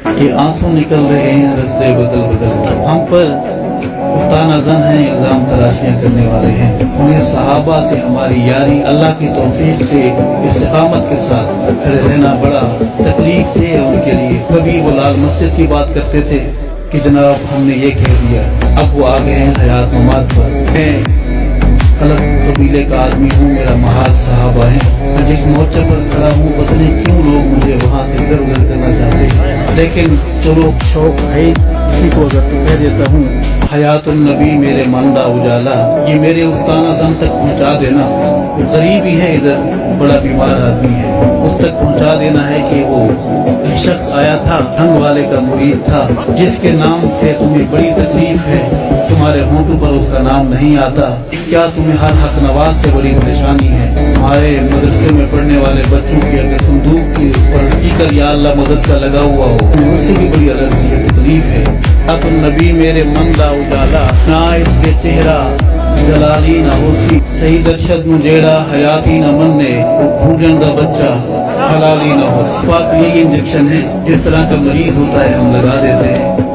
یہ आंसू निकल रहे हैं रस्ते बदल बदल के। हम पर ताना जन है, इल्जाम तराशियां करने वाले हैं। उन्हें सहाबा से हमारी यारी अल्लाह की तौफीक से इस्तिकामत के साथ खड़े रहना बड़ा तकलीफ दे है उनके लिए। कभी वो लाल मस्जिद की बात करते थे कि जनाब हमने ये कह दिया, अब वो आ गए हैं हयात ममात पर। मैं अलग कबीले का आदमी हूँ, मेरा महाज सहाबा है। मैं जिस मोर्चे पर खड़ा हूँ पता नहीं क्यों लोग मुझे वहाँ से इधर उधर करना चाहते हैं, लेकिन चलो शौक है इसी को अगर तो कह देता हूँ। हयातुल नबी मेरे मानदा उजाला, ये मेरे उस्ताना जन तक पहुँचा देना। गरीब ही है इधर, बड़ा बीमार आदमी है, उस तक पहुँचा देना है कि वो एक शख्स आया था, ढंग वाले का मुरीद था, जिसके नाम से तुम्हें बड़ी तकलीफ है, तुम्हारे होंठों पर उसका नाम नहीं आता। क्या तुम्हें हर हक नवाज से बड़ी परेशानी है? हमारे मदरसे में पढ़ने वाले बच्चों की अगर संदूक की पर स्पीकर या अल्लाह मदद का लगा हुआ हो, हमें उससे भी बड़ी एलर्जी है, तकलीफ है। हयातुल नबी मेरे मंदा उजाला, ना इसके चेहरा जलाली ना होसी, सही दर्शद नु जेड़ा हयाती न मनने, वो भूजन दा बच्चा हलाली ना हो। पाक यही इंजेक्शन है, जिस तरह का मरीज होता है हम लगा देते हैं।